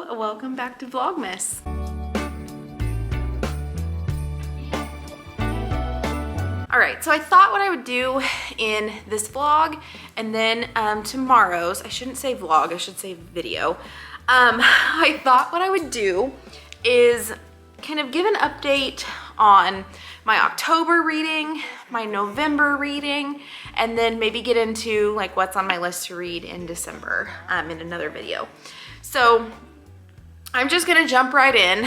Hello, welcome back to Vlogmas. All right, so I thought what I would do in this vlog and then tomorrow's, I shouldn't say vlog, I should say video. I thought what I would do is kind of give an update on my October reading, my November reading, and then maybe get into like what's on my list to read in December in another video. So I'm just gonna jump right in.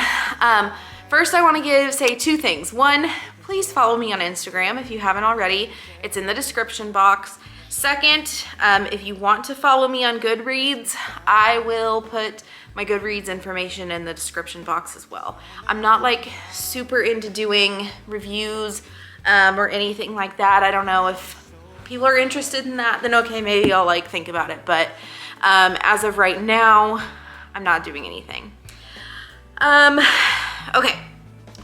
First I wanna say two things. One, please follow me on Instagram if you haven't already. It's in the description box. Second, if you want to follow me on Goodreads, I will put my Goodreads information in the description box as well. I'm not like super into doing reviews or anything like that. I don't know if people are interested in that, then okay, maybe I'll like think about it. But as of right now, I'm not doing anything. Okay,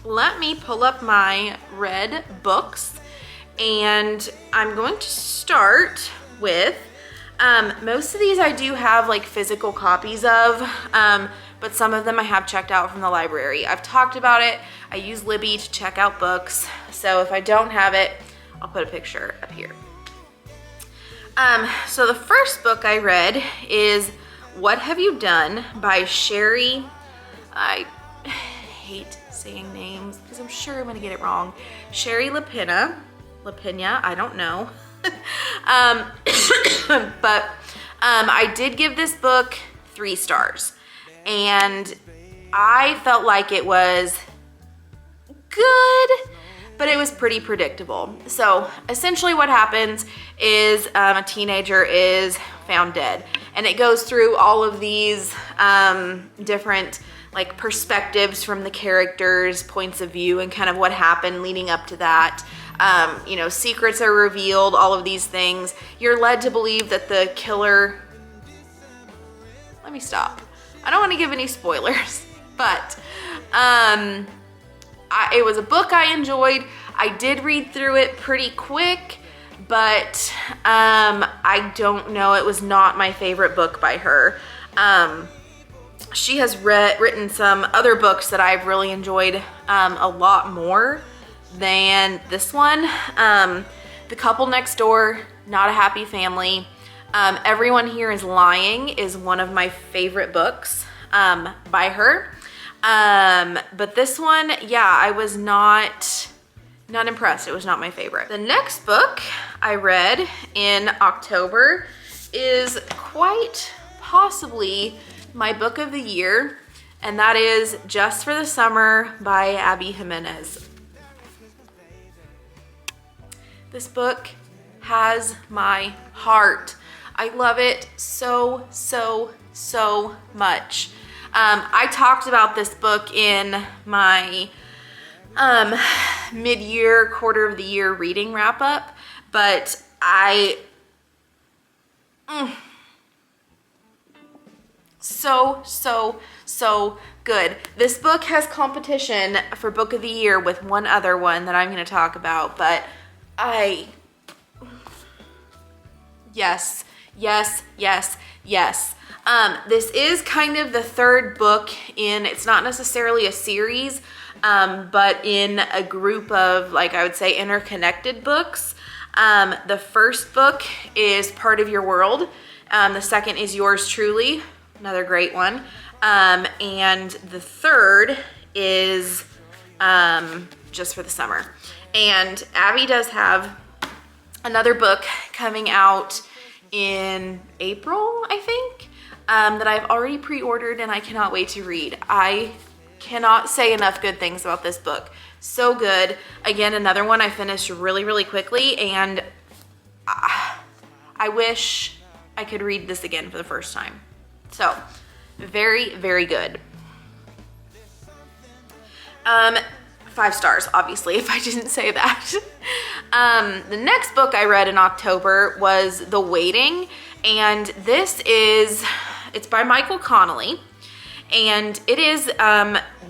let me pull up my read books and I'm going to start with, most of these I do have like physical copies of, but some of them I have checked out from the library. I've talked about it. I use Libby to check out books. So if I don't have it, I'll put a picture up here. So the first book I read is What Have You Done by Sherry. I hate saying names because I'm sure I'm gonna get it wrong. Sherry LaPena, I don't know. But I did give this book 3 stars and I felt like it was good, but it was pretty predictable. So essentially what happens is a teenager is found dead and it goes through all of these different like perspectives from the characters' points of view and kind of what happened leading up to that. You know, secrets are revealed, all of these things. You're led to believe that the killer, let me stop. I don't want to give any spoilers, but it was a book I enjoyed. I did read through it pretty quick, but I don't know, it was not my favorite book by her. She has written some other books that I've really enjoyed a lot more than this one. The Couple Next Door, Not a Happy Family. Everyone Here Is Lying is one of my favorite books by her. But this one, yeah, I was not impressed. It was not my favorite. The next book I read in October is quite possibly my book of the year, and that is Just for the Summer by Abby Jimenez. This book has my heart. I love it so, so, so much. I talked about this book in my mid-year, quarter of the year reading wrap-up, but so good. This book has competition for book of the year with one other one that I'm going to talk about, but yes. This is kind of the third book in, it's not necessarily a series, but in a group of, like, I would say interconnected books. The first book is Part of Your World. The second is Yours Truly, another great one. And the third is Just for the Summer. And Abby does have another book coming out in April, I think, that I've already pre-ordered and I cannot wait to read. I cannot say enough good things about this book. So good. Again, another one I finished really, really quickly, and I wish I could read this again for the first time. So, very, very good. 5 stars, obviously, if I didn't say that. The next book I read in October was The Waiting, and it's by Michael Connelly, and it is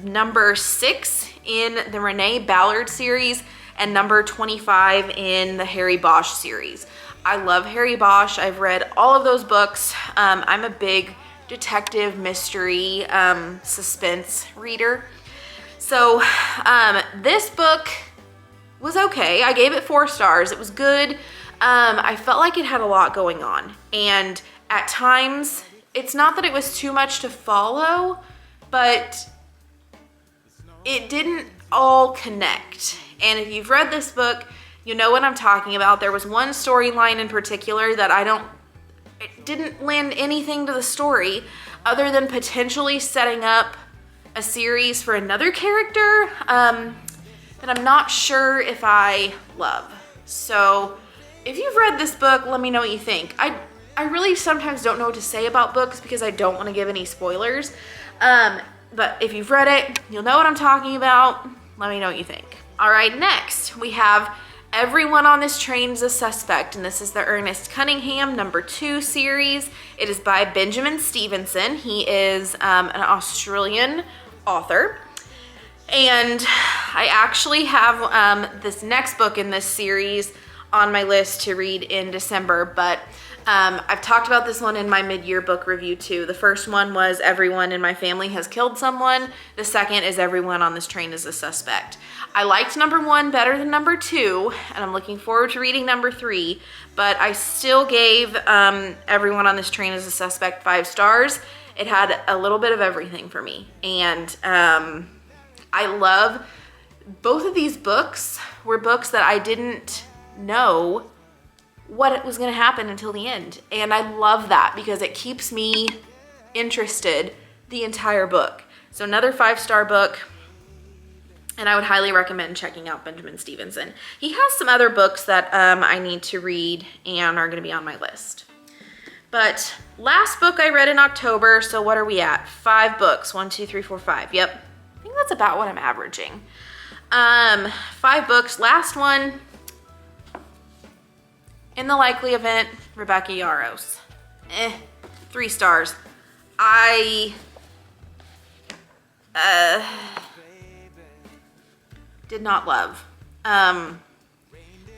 number 6 in the Renee Ballard series and number 25 in the Harry Bosch series. I love Harry Bosch. I've read all of those books. I'm a big detective mystery suspense reader. So this book was okay. I gave it 4 stars. It was good. I felt like it had a lot going on, and at times it's not that it was too much to follow, but it didn't all connect. And if you've read this book, you know what I'm talking about. There was one storyline in particular that it didn't lend anything to the story other than potentially setting up a series for another character that I'm not sure if I love. So if you've read this book, let me know what you think. I really sometimes don't know what to say about books because I don't want to give any spoilers. But if you've read it, you'll know what I'm talking about. Let me know what you think. All right, next we have Everyone on This Train is a Suspect, and this is the Ernest Cunningham #2 series. It is by Benjamin Stevenson. He is an Australian author. And I actually have this next book in this series on my list to read in December, but I've talked about this one in my mid-year book review too. The first one was Everyone in My Family Has Killed Someone. The second is Everyone on This Train is a Suspect. I liked #1 better than #2, and I'm looking forward to reading #3, but I still gave Everyone on This Train is a Suspect 5 stars. It had a little bit of everything for me, and I love both of these books. Were books that I didn't know what was going to happen until the end, and I love that because it keeps me interested the entire book. So another 5-star book, and I would highly recommend checking out Benjamin Stevenson. He has some other books that I need to read and are going to be on my list. But last book I read in October, so what are we at? 5 books. 1, 2, 3, 4, 5. Yep. I think that's about what I'm averaging. 5 books. Last one, In the Likely Event, Rebecca Yarros. 3 stars. I did not love.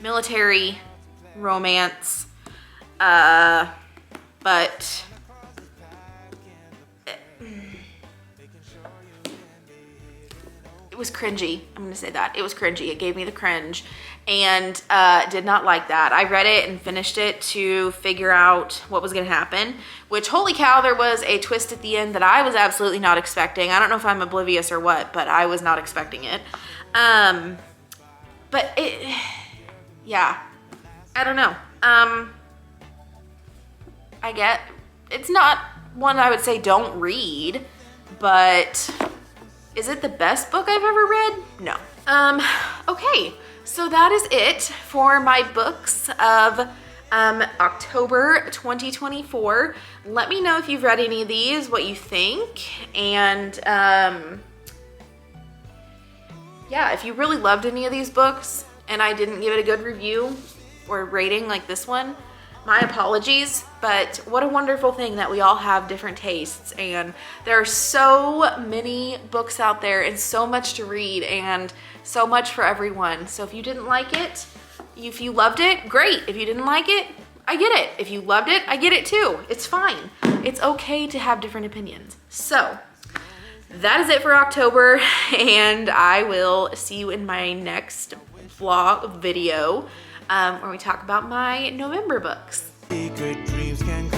Military romance, but it was cringy. I'm gonna say that. It was cringy. It gave me the cringe, and did not like that. I read it and finished it to figure out what was gonna happen, which, holy cow, there was a twist at the end that I was absolutely not expecting. I don't know if I'm oblivious or what, but I was not expecting it. But it, yeah, I don't know. I get, it's not one I would say don't read, but is it the best book I've ever read? No. Okay, so that is it for my books of October 2024. Let me know if you've read any of these, what you think, and yeah, if you really loved any of these books and I didn't give it a good review or rating like this one, my apologies, but what a wonderful thing that we all have different tastes, and there are so many books out there and so much to read and so much for everyone. So if you didn't like it, if you loved it, great. If you didn't like it, I get it. If you loved it, I get it too. It's fine. It's okay to have different opinions. So that is it for October, and I will see you in my next vlog video where we talk about my November books. Secret dreams can